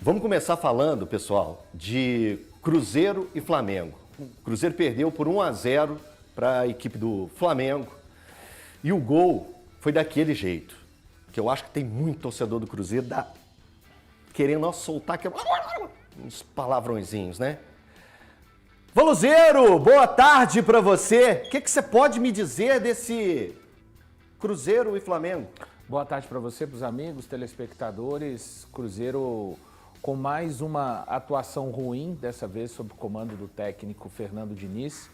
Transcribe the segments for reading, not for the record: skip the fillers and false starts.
Vamos começar falando, pessoal, de Cruzeiro e Flamengo. O Cruzeiro perdeu por 1-0 para a equipe do Flamengo e o gol foi daquele jeito, que eu acho que tem muito torcedor do Cruzeiro querendo soltar uns palavrõezinhos, né? Valuzeiro, boa tarde para você. O que você pode me dizer desse Cruzeiro e Flamengo? Boa tarde para você, para os amigos, telespectadores. Cruzeiro com mais uma atuação ruim, dessa vez sob o comando do técnico Fernando Diniz.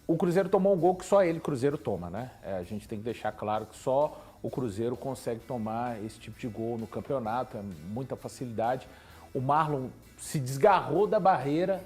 O Cruzeiro tomou um gol que só ele, Cruzeiro, toma, né? A gente tem que deixar claro que só o Cruzeiro consegue tomar esse tipo de gol no campeonato, é muita facilidade. O Marlon se desgarrou da barreira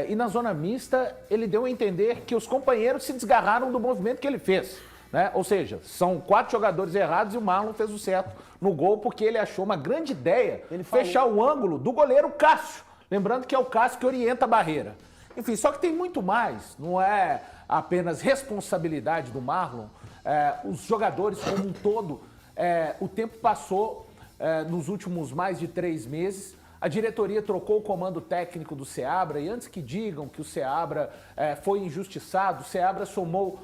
e na zona mista ele deu a entender que os companheiros se desgarraram do movimento que ele fez. Né? Ou seja, são 4 jogadores errados e o Marlon fez o certo no gol porque ele achou uma grande ideia fechar o ângulo do goleiro Cássio. Lembrando que é o Cássio que orienta a barreira. Enfim, só que tem muito mais, não é apenas responsabilidade do Marlon. Os jogadores como um todo, o tempo passou nos últimos mais de 3 meses. A diretoria trocou o comando técnico do Seabra e antes que digam que o Seabra foi injustiçado, o Seabra somou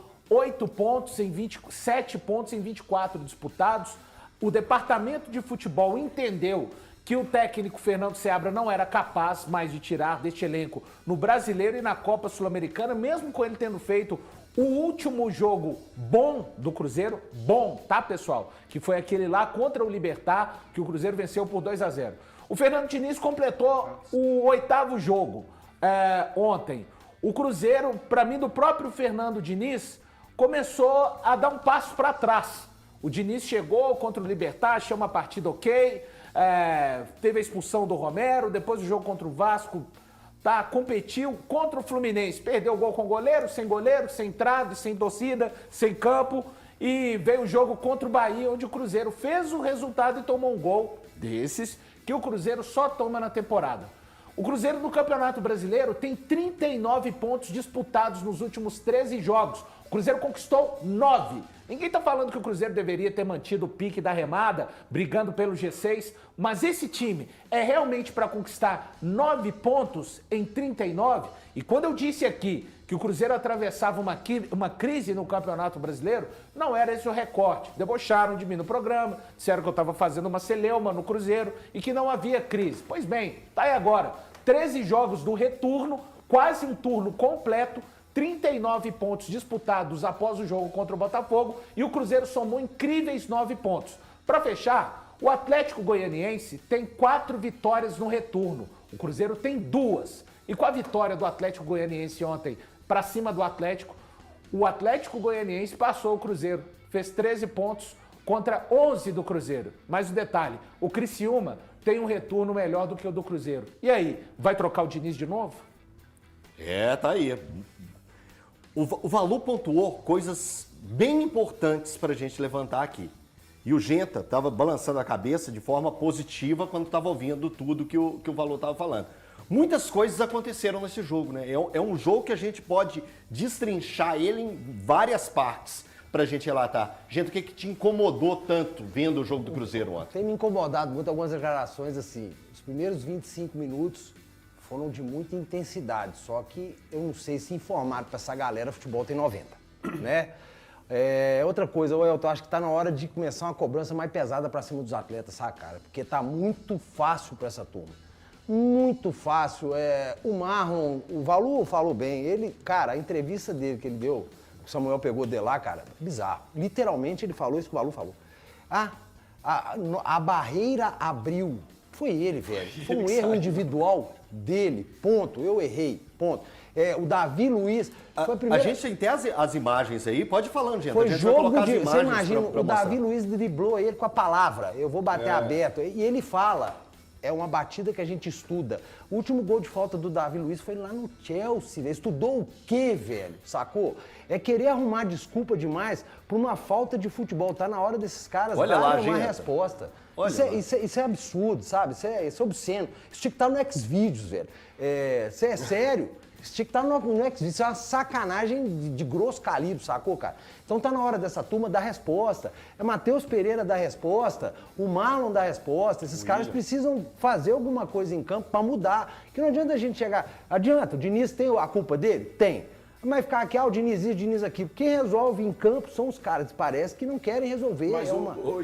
7 pontos em 24 disputados. O departamento de futebol entendeu que o técnico Fernando Seabra não era capaz mais de tirar deste elenco no Brasileiro e na Copa Sul-Americana, mesmo com ele tendo feito o último jogo bom do Cruzeiro, bom, tá, pessoal? Que foi aquele lá contra o Libertad, que o Cruzeiro venceu por 2-0. O Fernando Diniz completou o 8º jogo ontem. O Cruzeiro, para mim, do próprio Fernando Diniz, começou a dar um passo para trás. O Diniz chegou contra o Libertad, achou uma partida ok, teve a expulsão do Romero, depois o jogo contra o Vasco, competiu contra o Fluminense, perdeu o gol com goleiro, sem entrada, sem torcida, sem campo, e veio o jogo contra o Bahia, onde o Cruzeiro fez o resultado e tomou um gol desses que o Cruzeiro só toma na temporada. O Cruzeiro no Campeonato Brasileiro tem 39 pontos disputados nos últimos 13 jogos. O Cruzeiro conquistou 9. Ninguém está falando que o Cruzeiro deveria ter mantido o pique da remada, brigando pelo G6, mas esse time é realmente para conquistar 9 pontos em 39? E quando eu disse aqui que o Cruzeiro atravessava uma crise no Campeonato Brasileiro, não era esse o recorte. Debocharam de mim no programa, disseram que eu estava fazendo uma celeuma no Cruzeiro e que não havia crise. Pois bem, tá aí agora. 13 jogos do retorno, quase um turno completo, 39 pontos disputados após o jogo contra o Botafogo e o Cruzeiro somou incríveis 9 pontos. Para fechar, o Atlético Goianiense tem 4 vitórias no retorno, o Cruzeiro tem 2. E com a vitória do Atlético Goianiense ontem para cima do Atlético, o Atlético Goianiense passou o Cruzeiro, fez 13 pontos contra 11 do Cruzeiro. Mas o detalhe, o Criciúma tem um retorno melhor do que o do Cruzeiro. E aí, vai trocar o Diniz de novo? Tá aí. O Valu pontuou coisas bem importantes para a gente levantar aqui. E o Genta estava balançando a cabeça de forma positiva quando estava ouvindo tudo que o Valu estava falando. Muitas coisas aconteceram nesse jogo, né? É um jogo que a gente pode destrinchar ele em várias partes para a gente relatar. Gente, o que te incomodou tanto vendo o jogo do Cruzeiro ontem? Tem me incomodado muito algumas declarações assim. Os primeiros 25 minutos foram de muita intensidade, só que eu não sei se informaram para essa galera, futebol tem 90, né? Outra coisa, eu acho que tá na hora de começar uma cobrança mais pesada para cima dos atletas, sabe, cara? Porque tá muito fácil para essa turma. Muito fácil. O Marlon, o Valu falou bem, ele, cara, a entrevista dele que ele deu, o Samuel pegou de lá, cara, bizarro. Literalmente ele falou isso que o Valu falou. A barreira abriu. Foi ele, velho. Foi um erro individual dele, ponto. Eu errei, ponto. O Davi Luiz... Foi a primeira... A gente tem até as imagens aí, pode ir falando, gente. Foi a gente jogo vai de... Você imagina, pra o Davi Luiz driblou ele com a palavra. Eu vou bater aberto. E ele fala... É uma batida que a gente estuda. O último gol de falta do Davi Luiz foi lá no Chelsea. Ele estudou o quê, velho? Sacou? É querer arrumar desculpa demais por uma falta de futebol. Tá na hora desses caras darem uma resposta. Isso é absurdo, sabe? Isso é obsceno. Isso tinha que estar no Xvideos, velho. Isso é sério. Isso tinha que estar no X-Videos. Isso é uma sacanagem de grosso calibre, sacou, cara? Então tá na hora dessa turma dar resposta. É Matheus Pereira dar resposta, o Marlon dar resposta. Esses caras precisam fazer alguma coisa em campo pra mudar. Que não adianta a gente chegar... Adianta, o Diniz tem a culpa dele? Tem. Mas ficar aqui, o Diniz isso, o Diniz aqui. Quem resolve em campo são os caras. Parece que não querem resolver. Mas,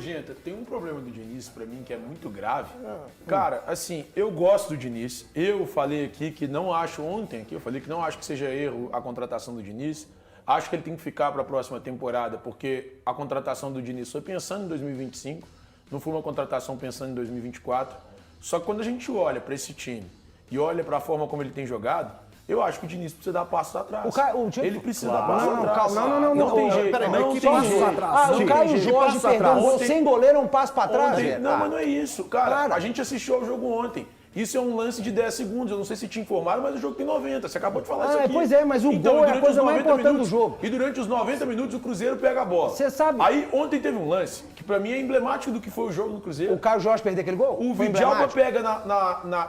Genta, tem um problema do Diniz, pra mim, que é muito grave. Cara, assim, eu gosto do Diniz. Eu falei aqui que não acho, ontem aqui, eu falei que não acho que seja erro a contratação do Diniz. Acho que ele tem que ficar para a próxima temporada, porque a contratação do Diniz foi pensando em 2025, não foi uma contratação pensando em 2024. Só que quando a gente olha para esse time e olha para a forma como ele tem jogado, eu acho que o Diniz precisa dar passos atrás. Ele precisa dar passos atrás. Não tem jeito. Não tem jeito. O Caio Jorge perdeu um gol sem goleiro, um passo para trás. Não, mas não é isso. Cara, a gente assistiu ao jogo ontem. Isso é um lance de 10 segundos. Eu não sei se te informaram, mas o jogo tem 90. Você acabou de falar isso aqui. Pois é, mas o gol é a coisa mais importante do jogo. E durante os 90 minutos o Cruzeiro pega a bola. Você sabe. Aí ontem teve um lance que pra mim é emblemático do que foi o jogo no Cruzeiro. O Caio Jorge perder aquele gol? O Vidalba pega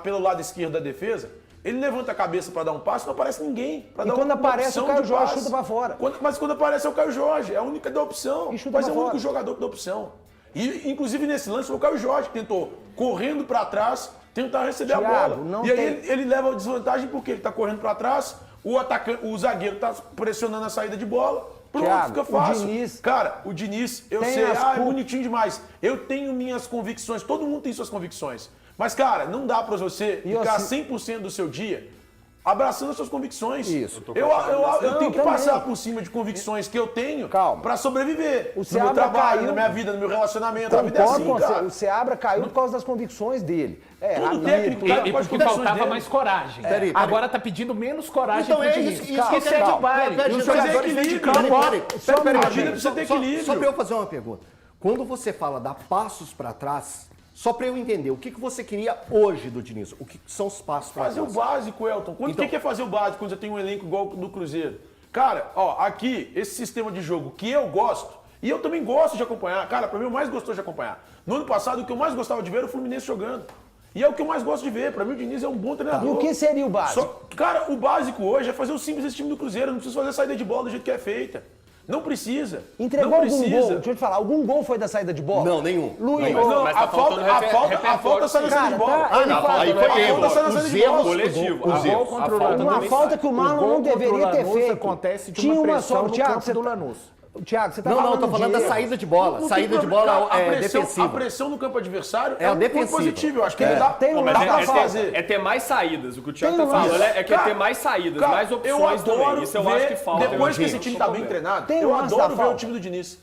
pelo lado esquerdo da defesa. Ele levanta a cabeça pra dar um passe, não aparece ninguém. E quando aparece, o Caio Jorge chuta pra fora. Mas quando aparece é o Caio Jorge, é a única da opção. Mas é o único jogador que dá opção. E, inclusive, nesse lance, foi o Caio Jorge que tentou, correndo pra trás, tentar receber a bola. E aí ele leva a desvantagem porque ele tá correndo pra trás, o zagueiro tá pressionando a saída de bola. Pronto, Thiago, fica fácil. O Diniz, eu sei, é bonitinho demais. Eu tenho minhas convicções, todo mundo tem suas convicções. Mas, cara, não dá pra você ficar 100% do seu dia abraçando as suas convicções. Isso. Eu tenho que passar por cima de convicções que eu tenho pra sobreviver. No meu trabalho, na minha vida, no meu relacionamento. A vida é assim, cara. O Seabra caiu por causa das convicções dele. Todo técnico, cara, e porque faltava mais coragem. Agora tá pedindo menos coragem pro Diniz. Isso é de baile. E os jogadores têm que equilíbrio. Só pra eu fazer uma pergunta. Quando você fala dar passos pra trás, só para eu entender, o que você queria hoje do Diniz? O que são os passos para fazer o básico, Elton? O que é fazer o básico quando você tem um elenco igual do Cruzeiro? Cara, aqui, esse sistema de jogo que eu gosto, e eu também gosto de acompanhar, cara, para mim o mais gostoso de acompanhar. No ano passado, o que eu mais gostava de ver era o Fluminense jogando. E é o que eu mais gosto de ver. Para mim, o Diniz é um bom treinador. E o que seria o básico? Cara, o básico hoje é fazer o simples desse time do Cruzeiro. Não precisa fazer a saída de bola do jeito que é feita. Não precisa. Entregou algum gol? Deixa eu te falar, algum gol foi da saída de bola? Não, nenhum. Luiz, mas tá a falta sai na saída de bola. Aí foi erro. Os erros coletivos. Uma falta que o Marlon não deveria ter feito. Acontece de uma pressão no campo do Lanús. Thiago, você tá falando. Não, tô falando da saída de bola. Saída de bola é defensiva. A pressão no campo adversário é um ponto positivo. Eu acho que é ter mais saídas. O que o Thiago tá falando é ter mais saídas, mais opções também. Isso eu acho que falta. Depois que esse time tá bem treinado, eu adoro ver o time do Diniz.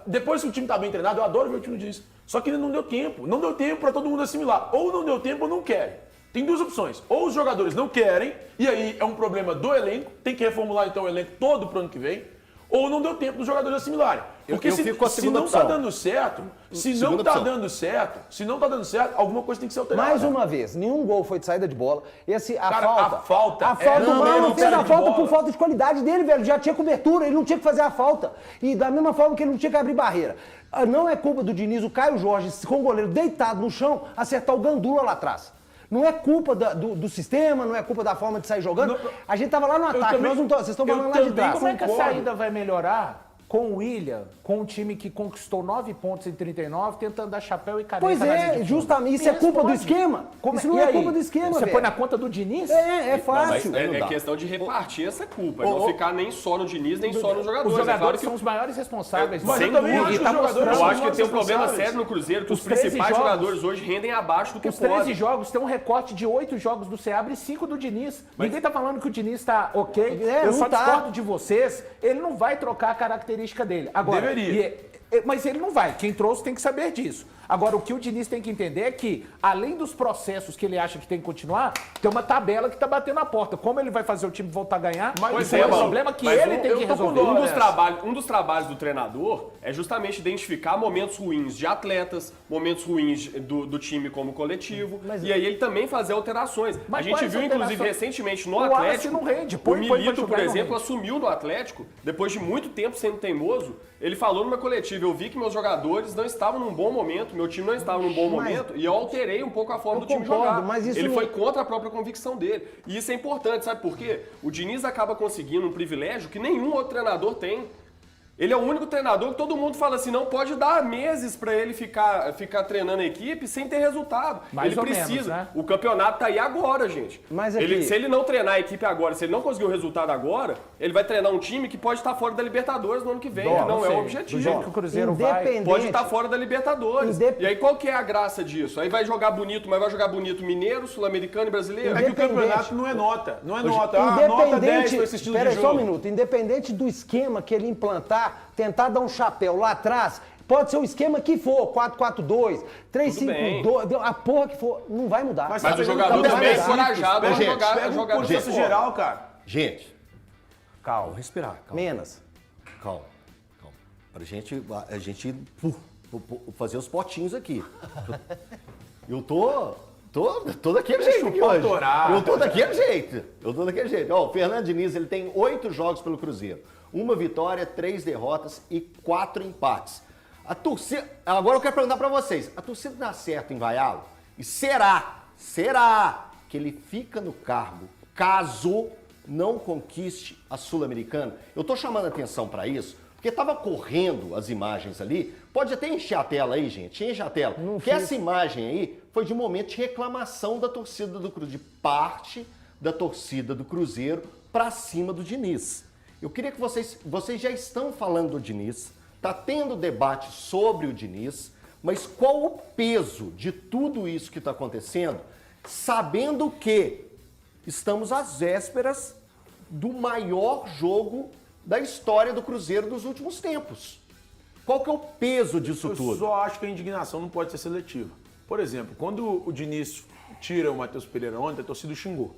Depois que o time tá bem treinado, eu adoro ver o time do Diniz. Só que ele não deu tempo. Não deu tempo pra todo mundo assimilar. Ou não deu tempo ou não quer. Tem duas opções. Ou os jogadores não querem, e aí é um problema do elenco, tem que reformular então o elenco todo pro ano que vem. Ou não deu tempo dos jogadores assimilarem. Porque se não tá dando certo, se não tá dando certo, alguma coisa tem que ser alterada. Mais uma vez, nenhum gol foi de saída de bola. A falta. O Marlon fez a falta por falta de qualidade dele, velho. Já tinha cobertura, ele não tinha que fazer a falta. E da mesma forma que ele não tinha que abrir barreira. Não é culpa do Diniz, o Caio Jorge, com o goleiro deitado no chão, acertar o Gandula lá atrás. Não é culpa do sistema, não é culpa da forma de sair jogando. A gente tava lá no ataque, vocês estão falando lá de trás. Como é que a saída vai melhorar com o William, com um time que conquistou 9 pontos em 39, tentando dar chapéu e caneta? Pois é, justamente, isso é culpa do esquema. Isso não é culpa do esquema, Você põe na conta do Diniz? É fácil. É questão de repartir essa culpa, não ficar nem só no Diniz, nem só nos jogadores. Os jogadores são os maiores responsáveis. Mas eu também acho que os jogadores eu acho que tem um problema sério no Cruzeiro, que os principais jogadores hoje rendem abaixo do que podem. Os 13 jogos tem um recorte de 8 jogos do Seabra e 5 do Diniz. Ninguém tá falando que o Diniz tá ok. Eu só discordo de vocês. Ele não vai trocar a característica dele. Agora, mas ele não vai. Quem trouxe tem que saber disso. Agora, o que o Diniz tem que entender é que, além dos processos que ele acha que tem que continuar, tem uma tabela que está batendo na porta. Como ele vai fazer o time voltar a ganhar? Mas é um problema que ele tem que resolver. Um dos trabalhos do treinador é justamente identificar momentos ruins de atletas, momentos ruins do time como coletivo, e aí ele também fazer alterações. A gente viu, inclusive, recentemente no Atlético, o Milito, por exemplo, assumiu no Atlético, depois de muito tempo sendo teimoso, ele falou numa coletiva, eu vi que meus jogadores não estavam num bom momento, meu time não estava num bom momento e eu alterei um pouco a forma do time jogar. Mas isso ele não... foi contra a própria convicção dele. E isso é importante, sabe por quê? O Diniz acaba conseguindo um privilégio que nenhum outro treinador tem. Ele é o único treinador que todo mundo fala assim, não pode dar meses para ele ficar treinando a equipe sem ter resultado. Mais ele ou precisa. menos, né? O campeonato tá aí agora, gente. Mas aqui... se ele não treinar a equipe agora, se ele não conseguir o resultado agora, ele vai treinar um time que pode estar fora da Libertadores no ano que vem, que não é o objetivo. Do jeito que o Cruzeiro vai, pode estar fora da Libertadores. E aí qual que é a graça disso? Aí vai jogar bonito, mas vai jogar bonito mineiro, sul-americano e brasileiro? É que o campeonato não é nota. Não é nota. Nota 10 para esse estilo de jogo. Espera só um minuto. Independente do esquema que ele implantar, tentar dar um chapéu lá atrás, pode ser o esquema que for, 4-4-2, 3-5-2, a porra que for, não vai mudar. Mas o jogador também é encorajado a jogar o processo geral, cara. Gente, calma. vamos respirar. Calma. Menos. Calma. Pra gente fazer os potinhos aqui. Eu tô daquele jeito aqui hoje. Eu tô daquele jeito. Ó, o Fernando Diniz, ele tem 8 jogos pelo Cruzeiro. 1 vitória, 3 derrotas e 4 empates. A torcida... Agora eu quero perguntar pra vocês. A torcida dá certo em vaiá-lo? E será que ele fica no cargo caso não conquiste a Sul-Americana? Eu tô chamando a atenção pra isso, porque tava correndo as imagens ali. Pode até encher a tela aí, gente. Enche a tela. Porque essa imagem aí foi de um momento de reclamação da torcida do Cruzeiro, de parte da torcida do Cruzeiro pra cima do Diniz. Eu queria que vocês já estão falando do Diniz, tá tendo debate sobre o Diniz, mas qual o peso de tudo isso que está acontecendo, sabendo que estamos às vésperas do maior jogo da história do Cruzeiro dos últimos tempos? Qual que é o peso disso tudo? Eu só acho que a indignação não pode ser seletiva. Por exemplo, quando o Diniz tira o Matheus Pereira ontem, a torcida xingou.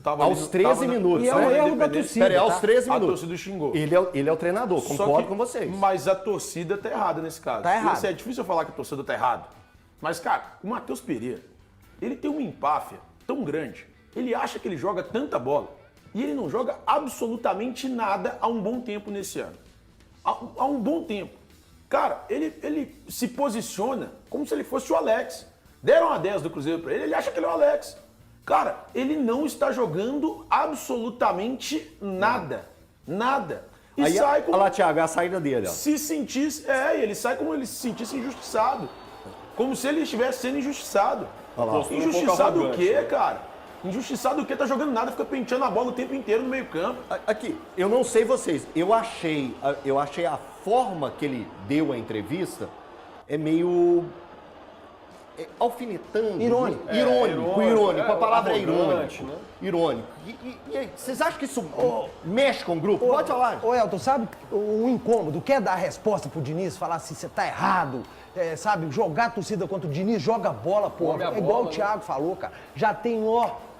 Aos 13 minutos. E é o erro da torcida. Peraí, aos 13 A minutos. torcida xingou. Ele é o treinador, concordo com vocês. Mas a torcida tá errada nesse caso. Tá errado. Isso é difícil eu falar que a torcida tá errada. Mas, cara, o Matheus Pereira, ele tem uma empáfia tão grande. Ele acha que ele joga tanta bola. E ele não joga absolutamente nada há um bom tempo nesse ano. Há um bom tempo. Cara, ele se posiciona como se ele fosse o Alex. Deram a 10 do Cruzeiro pra ele acha que ele é o Alex. Cara, ele não está jogando absolutamente nada. Nada. E aí, sai como... Olha lá, Thiago, é a saída dele. Ó. Se sentisse... ele sai como ele se sentisse injustiçado. Como se ele estivesse sendo injustiçado. Injustiçado o quê, cara? Injustiçado o quê? Tá jogando nada, fica penteando a bola o tempo inteiro no meio campo. Aqui, eu não sei vocês, eu achei a forma que ele deu a entrevista é meio... alfinetando. Irônico. Irônico. A palavra é irônico. Né? Irônico. E aí, vocês acham que isso mexe com o grupo? Pode falar. Ô, Elton, sabe o incômodo? Quer dar a resposta pro Diniz? Falar assim, você tá errado. Sabe, jogar a torcida contra o Diniz, joga bola, pô. É igual o Thiago falou, cara. Já tem,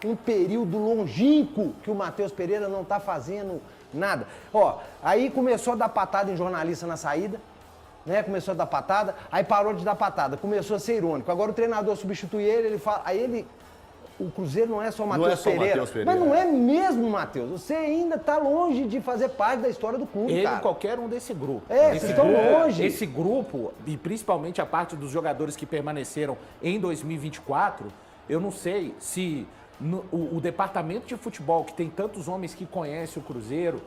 um período longínquo que o Matheus Pereira não tá fazendo nada. Aí começou a dar patada em jornalista na saída. Né? Começou a dar patada, aí parou de dar patada, começou a ser irônico. Agora o treinador substitui ele fala. O Cruzeiro não é só o Matheus Pereira. Mas não é mesmo, Matheus. Você ainda tá longe de fazer parte da história do clube, cara. Qualquer um desse grupo. Vocês estão longe. Esse grupo, e principalmente a parte dos jogadores que permaneceram em 2024, eu não sei se o departamento de futebol, que tem tantos homens que conhecem o Cruzeiro,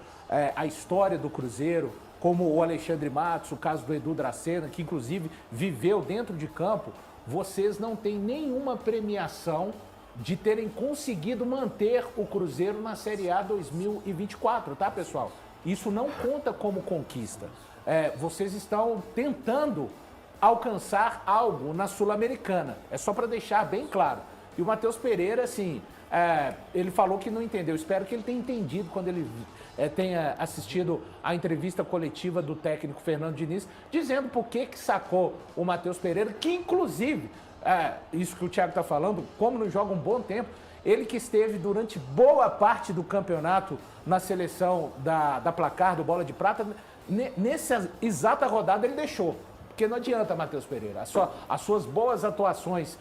a história do Cruzeiro, como o Alexandre Matos, o caso do Edu Dracena, que inclusive viveu dentro de campo, vocês não têm nenhuma premiação de terem conseguido manter o Cruzeiro na Série A 2024, tá, pessoal? Isso não conta como conquista. Vocês estão tentando alcançar algo na Sul-Americana. É só para deixar bem claro. E o Matheus Pereira, assim, ele falou que não entendeu. Espero que ele tenha entendido quando ele tenha assistido a entrevista coletiva do técnico Fernando Diniz, dizendo por que sacou o Matheus Pereira, que inclusive, isso que o Thiago está falando, como não joga um bom tempo, ele que esteve durante boa parte do campeonato na seleção da Placar, do Bola de Prata, nessa exata rodada ele deixou. Porque não adianta, Matheus Pereira. As suas boas atuações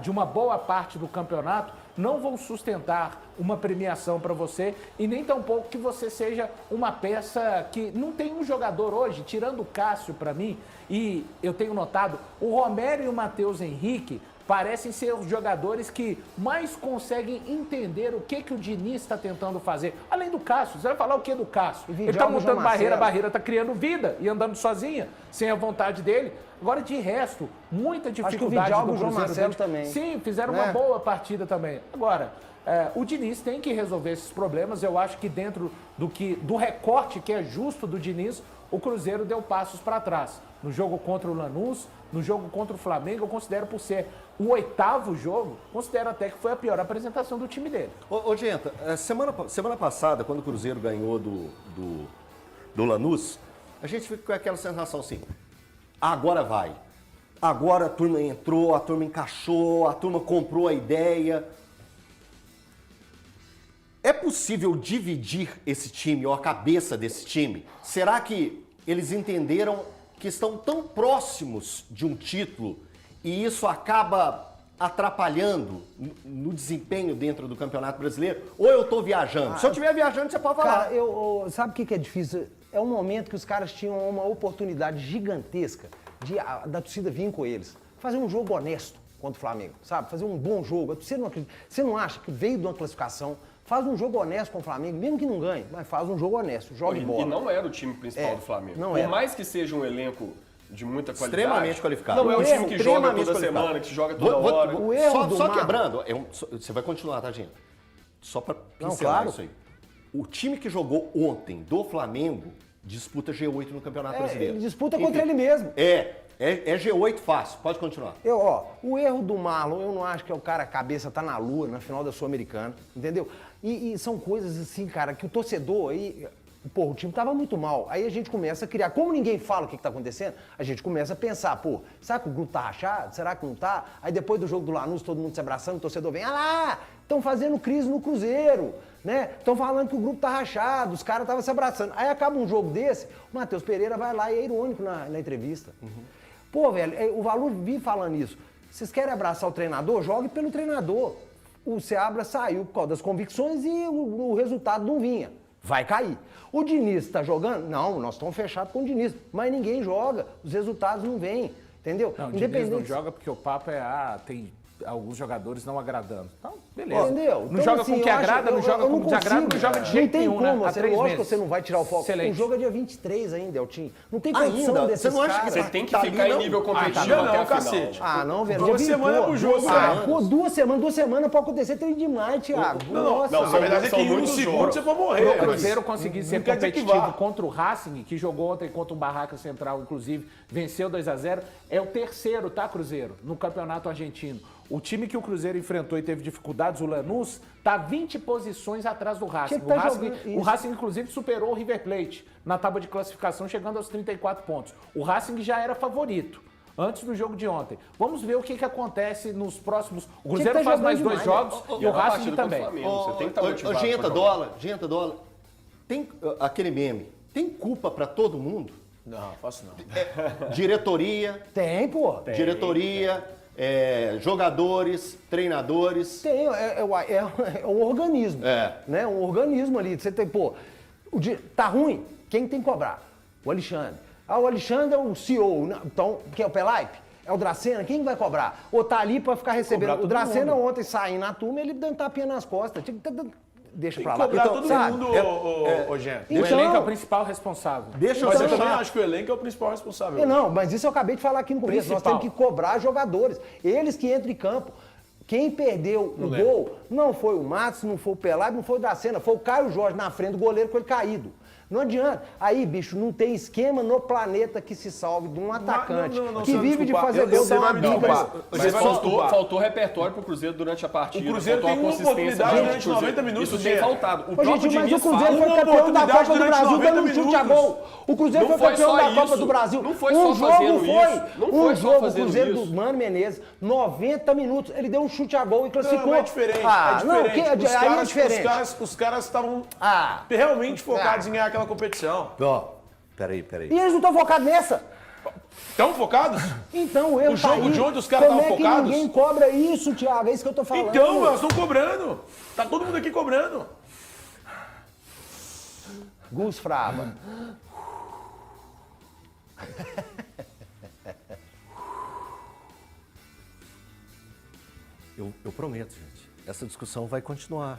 de uma boa parte do campeonato não vão sustentar uma premiação para você e nem tampouco que você seja uma peça que não tem um jogador hoje, tirando o Cássio para mim, e eu tenho notado, o Romero e o Matheus Henrique parecem ser os jogadores que mais conseguem entender o que o Diniz está tentando fazer. Além do Cássio, você vai falar o que do Cássio? Ele está montando barreira, a barreira está criando vida e andando sozinha, sem a vontade dele. Agora, de resto, muita dificuldade do Cruzeiro. João Marcelo também. Sim, fizeram uma boa partida também. Agora, o Diniz tem que resolver esses problemas. Eu acho que dentro do recorte que é justo do Diniz, o Cruzeiro deu passos para trás. No jogo contra o Lanús, no jogo contra o Flamengo, eu considero por ser o 8º jogo, considero até que foi a pior apresentação do time dele. Ô Genta, semana passada, quando o Cruzeiro ganhou do Lanús, a gente fica com aquela sensação assim, agora vai. Agora a turma entrou, a turma encaixou, a turma comprou a ideia. É possível dividir esse time, ou a cabeça desse time? Será que eles entenderam que estão tão próximos de um título e isso acaba atrapalhando no desempenho dentro do Campeonato Brasileiro? Ou eu estou viajando? Se eu estiver viajando, você pode falar. Cara, sabe o que é difícil? É um momento que os caras tinham uma oportunidade gigantesca da torcida vir com eles. Fazer um jogo honesto contra o Flamengo, sabe? Fazer um bom jogo. Você não acha que veio de uma classificação, faz um jogo honesto com o Flamengo, mesmo que não ganhe, mas faz um jogo honesto, joga bola. E não era o time principal do Flamengo. Não Por era. mais que seja um elenco de muita qualidade. Extremamente qualificado. Não é um time que joga toda semana, que joga toda hora. O erro Só quebrando, você vai continuar, tá, gente? Só para pincelar isso aí. O time que jogou ontem do Flamengo disputa G8 no Campeonato Brasileiro. Ele disputa contra ele mesmo. É G8 fácil, pode continuar. O erro do Marlon, eu não acho que é o cara, a cabeça tá na lua, na final da Sul-Americana, entendeu? E são coisas assim, cara, que o torcedor aí, o time tava muito mal. Aí a gente começa a criar, como ninguém fala o que tá acontecendo, a gente começa a pensar, será que o grupo tá rachado? Será que não tá? Aí depois do jogo do Lanús, todo mundo se abraçando, o torcedor vem, lá, estão fazendo crise no Cruzeiro, né? Estão falando que o grupo tá rachado, os caras estavam se abraçando. Aí acaba um jogo desse, o Matheus Pereira vai lá e é irônico na entrevista. Velho, o Valu vive falando isso. Vocês querem abraçar o treinador? Jogue pelo treinador. O Seabra saiu por causa das convicções e o resultado não vinha. Vai cair. O Diniz está jogando? Não, nós estamos fechados com o Diniz. Mas ninguém joga, os resultados não vêm. Entendeu? Não, o Diniz não joga porque o papo é, tem alguns jogadores não agradando. Então, beleza. Entendeu? Não então, joga assim, com o que agrada, não joga com o que desagrada, não joga de jeito nenhum, né? Lógico que você não vai tirar o foco. Excelente. O jogo é dia 23 ainda, Eltinho. Não tem condição desses você não acha que Você tem que ficar em nível competitivo até a final. Não, velho. 2 semanas pro jogo, duas semanas pode acontecer, tem demais, Thiago. Não, na verdade é que em um segundo você pode morrer. O Cruzeiro conseguir ser competitivo contra o Racing, que jogou ontem contra o Barraca Central, inclusive, venceu 2-0, é o terceiro, tá, Cruzeiro, no Campeonato Argentino. O time que o Cruzeiro enfrentou e teve dificuldades, o Lanús, está 20 posições atrás do Racing. O Racing, inclusive, superou o River Plate na tábua de classificação, chegando aos 34 pontos. O Racing já era favorito antes do jogo de ontem. Vamos ver o que acontece nos próximos... O Cruzeiro faz mais 2 jogos e o Racing também. Você tem que estar motivado. Genta, dólar. Tem aquele meme. Tem culpa para todo mundo? Não, faço não. Diretoria. Tem, pô. Diretoria... jogadores, treinadores. Tem, é um organismo. Né? Um organismo ali. Você tem, tá ruim? Quem tem que cobrar? O Alexandre. O Alexandre é o CEO. Então, quem é o Pelaipe? É o Dracena? Quem vai cobrar? Ou tá ali pra ficar recebendo? O Dracena ontem saindo na turma, ele dando tapinha nas costas. Deixa pra lá. Cobrar todo mundo, gente. O elenco é o principal responsável. Mas eu também acho que o elenco é o principal responsável. Não, mas isso eu acabei de falar aqui no começo. Nós temos que cobrar jogadores. Eles que entram em campo. Quem perdeu o gol não foi o Matos, não foi o Pelado, não foi o Dracena. Foi o Caio Jorge na frente do goleiro com ele caído. Não adianta. Aí, bicho, não tem esquema no planeta que se salve de um atacante que vive de fazer gol da uma bica. Mas faltou repertório pro Cruzeiro durante a partida. O Cruzeiro tem uma oportunidade durante 90 minutos. Isso tem faltado. O próprio Diniz fala... Mas o Cruzeiro foi campeão da Copa do Brasil dando um chute a gol. O Cruzeiro foi campeão da Copa do Brasil. Não foi só fazendo isso. Um jogo, o Cruzeiro do Mano Menezes, 90 minutos, ele deu um chute a gol e classificou. Não, é diferente. Aí é diferente. Os caras estavam realmente focados em ganhar aquela competição. Peraí. E eles não estão focados nessa. Estão focados? Então, o erro O jogo tá aí. de ontem, os caras estavam Como é que focados? ninguém cobra isso, Thiago? É isso que eu tô falando. Então, nós estamos cobrando. Tá todo mundo aqui cobrando. Gus Fraba. Eu prometo, gente. Essa discussão vai continuar.